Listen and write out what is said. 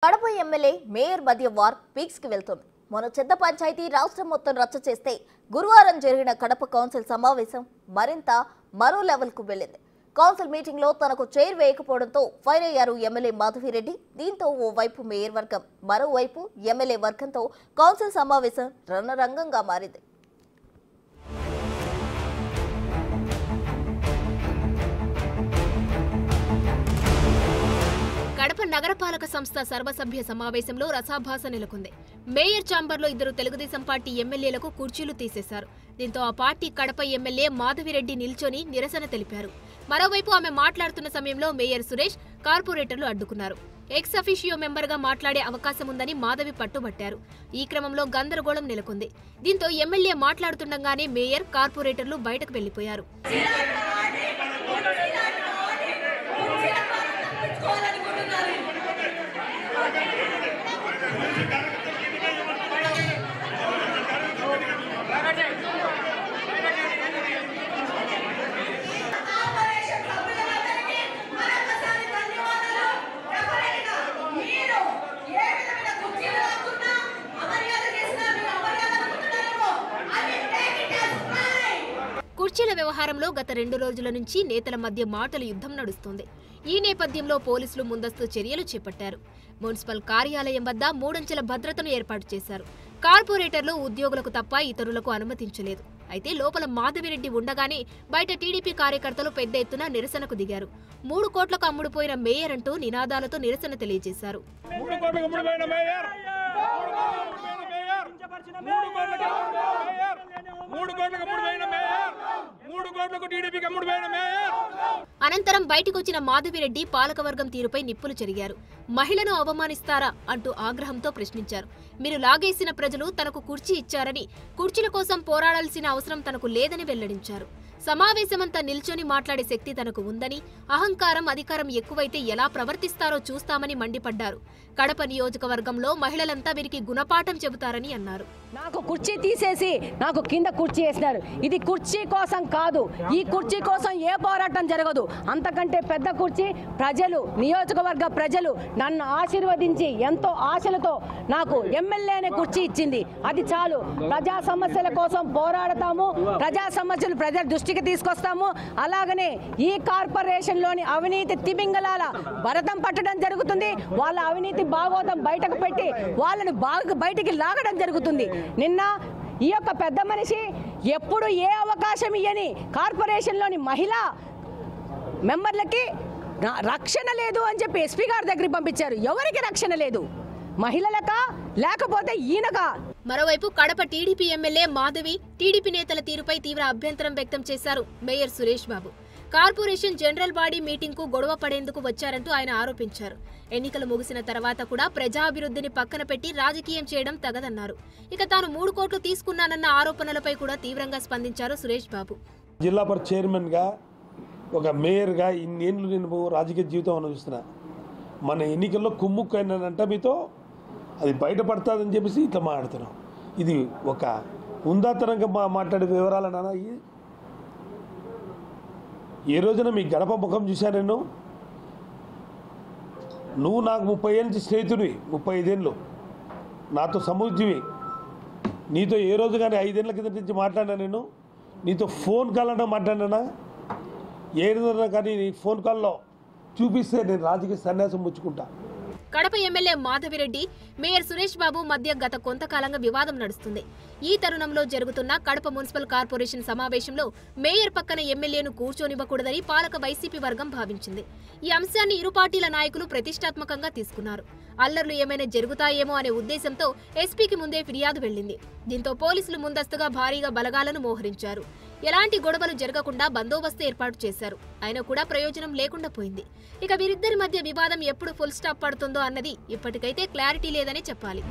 Kadapa MLA mayor మధ్య war peaks కి వెళ్తోంది. మన చెత్త పంచాయతీ రాష్ట్రం మొత్తం రచ్చ చేస్తే గురువారం జరిగిన కడప కౌన్సిల్ సమావేశం మరో లెవెల్ కు వెళ్లింది. కౌన్సిల్ మీటింగ్ లో తనకు చైర్ వేయకపోవడంతో ఫైర్ అయ్యారు ఎమ్మెల్యే మాధవిరెడ్డి. దీంతో ఓవైపు మేయర్ వర్గం, మరోవైపు ఎమ్మెల్యే వర్గంతో కౌన్సిల్ సమావేశం రణరంగంగా మారింది. కడప నగరపాలక సంస్థ సర్వసభ్య సమావేశంలో రసాభాస నెలకొంది. మేయర్ ఛాంబర్లో ఇద్దరు తెలుగుదేశం పార్టీ ఎమ్మెల్యేలకు కుర్చీలు తీసేశారు. దీంతో ఆ పార్టీ కడప ఎమ్మెల్యే మాధవిరెడ్డి నిల్చొని నిరసన తెలిపారు. మరోవైపు ఆమె మాట్లాడుతున్న సమయంలో మేయర్ సురేష్, కార్పొరేటర్లు అడ్డుకున్నారు. ఎక్స్ అఫీషియో మెంబర్గా మాట్లాడే అవకాశం ఉందని మాధవి పట్టుబట్టారు. ఈ క్రమంలో గందరగోళం నెలకొంది. దీంతో ఎమ్మెల్యే మాట్లాడుతుండగానే మేయర్, కార్పొరేటర్లు బయటకు వెళ్లిపోయారు. కుర్చీల వ్యవహారంలో గత 2 రోజుల నుంచి నేతల మధ్య మాటల యుద్ధం నడుస్తోంది. ఈ నేపథ్యంలో పోలీసులు ముందస్తు చర్యలు చేపట్టారు. మున్సిపల్ కార్యాలయం వద్ద 3 అంచెల భద్రతను ఏర్పాటు చేశారు. కార్పొరేటర్లు ఉద్యోగులకు తప్ప ఇతరులకు అనుమతించలేదు. అయితే లోపల మాధవిరెడ్డి ఉండగానే బయట టీడీపీ కార్యకర్తలు పెద్ద ఎత్తున నిరసనకు దిగారు. 3 కోట్లకు అమ్ముడుపోయిన మేయర్ అంటూ నినాదాలతో నిరసన తెలియజేశారు. అనంతరం బయటకొచ్చిన మాధవిరెడ్డి పాలకవర్గం తీరుపై నిప్పులు చెరిగారు. మహిళను అవమానిస్తారా అంటూ ఆగ్రహంతో ప్రశ్నించారు. మీరు లాగేసిన ప్రజలు తనకు కుర్చీ ఇచ్చారని, కుర్చీల కోసం పోరాడాల్సిన అవసరం తనకు లేదని వెల్లడించారు. సమావేశమంతా నిల్చొని మాట్లాడే శక్తి తనకు ఉందని, అహంకారం, అధికారం ఎక్కువైతే ఎలా ప్రవర్తిస్తారో చూస్తామని మండిపడ్డారు. కడప నియోజకవర్గంలో మహిళలంతా వీరికి గుణపాఠం చెబుతారని అన్నారు. నాకు కుర్చీ తీసేసి నాకు కింద కుర్చీ వేసినారు. ఇది కుర్చీ కోసం కాదు. ఈ కుర్చీ కోసం ఏ పోరాటం జరగదు. అంతకంటే పెద్ద కుర్చీ ప్రజలు, నియోజకవర్గ ప్రజలు నన్ను ఆశీర్వదించి ఎంతో ఆశలతో నాకు ఎమ్మెల్యే అనే కుర్చీ ఇచ్చింది. అది చాలు. ప్రజా సమస్యల కోసం పోరాడతాము. ప్రజా సమస్యలు ప్రజల దృష్టికి తీసుకొస్తాము. అలాగనే ఈ కార్పొరేషన్ లోని అవినీతి తిమింగలాల భరతం పట్టడం జరుగుతుంది. వాళ్ళ అవినీతి భాగోతం బయటకు పెట్టి వాళ్ళని బయటికి లాగడం జరుగుతుంది. నిన్న ఈ యొక్క పెద్ద మనిషి ఎప్పుడు ఏ అవకాశం ఇయ్యని కార్పొరేషన్లోని మహిళా మెంబర్లకి రక్షణ లేదు అని చెప్పి ఎస్పీ గారి దగ్గరికి పంపించారు. ఎవరికి రక్షణ లేదు? మహిళలకా లేకపోతే ఈయనకా? మరోవైపు Kadapa TDP MLA Madhavi, TDP నేతల తీరుపై తీవ్ర అభ్యంతరం వ్యక్తం చేశారు mayor Suresh Babu. Corporation general body meeting కు గొడవ పడేందుకు వచ్చారంటూ ఆయన ఆరోపించారు. ఎన్నికలు ముగిసిన తర్వాత కూడా ప్రజాభివృద్ధిని పక్కన పెట్టి రాజకీయం చేయడం తగదన్నారు. ఇక తాను 3 కోట్లు తీసుకున్నానన్న ఆరోపణలపై కూడా తీవ్రంగా స్పందించారు సురేష్ బాబు. జిల్లా పరిషత్ చైర్మన్ గా, ఒక మేయర్ గా ఇన్నేళ్ళు నేను రాజకీయ జీవితం అనుభవిస్తున్నా. మన ఎన్నికల్లో కుమ్ముక్కు అయినానంట మీతో అది బయటపడుతుందని చెప్పేసి ఇట్లా మాట్లాడుతున్నాం. ఇది ఒక ఉందాతనంగా మాట్లాడే వివరాలన్నా. ఏ రోజున మీ గడప ముఖం చూశాను నేను. నువ్వు నాకు 30 ఏళ్ళ నుంచి స్నేహితుడివి, 35 ఏళ్ళు నాతో సముద్రివి. నీతో ఏ రోజు కానీ 5 ఏళ్ళ కింద నుంచి మాట్లాడినా నేను. నీతో ఫోన్ కాల్ అంటే మాట్లాడినా. ఏ రోజున కానీ నీ ఫోన్ కాల్లో చూపిస్తే నేను రాజకీయ సన్యాసం పుచ్చుకుంటా. కడప ఎమ్మెల్యే మాధవిరెడ్డి, మేయర్ సురేష్ బాబు మధ్య గత కొంతకాలంగా వివాదం నడుస్తుంది. ఈ తరుణంలో జరుగుతున్న కడప మున్సిపల్ కార్పొరేషన్ సమావేశంలో మేయర్ పక్కన ఎమ్మెల్యేను కూర్చోనివ్వకూడదని పాలక వైసీపీ వర్గం భావించింది. ఈ అంశాన్ని ఇరు పార్టీల నాయకులు ప్రతిష్టాత్మకంగా తీసుకున్నారు. అల్లర్లు ఏమైనా జరుగుతాయేమో అనే ఉద్దేశంతో ఎస్పీకి ముందే ఫిర్యాదు వెళ్లింది. దీంతో పోలీసులు ముందస్తుగా భారీగా బలగాలను మోహరించారు. ఎలాంటి గొడవలు జరగకుండా బందోబస్తు ఏర్పాటు చేశారు. అయినా కూడా ప్రయోజనం లేకుండా పోయింది. ఇక వీరిద్దరి మధ్య వివాదం ఎప్పుడు ఫుల్ స్టాప్ పడుతుందో అన్నది ఇప్పటికైతే క్లారిటీ లేదని చెప్పాలి.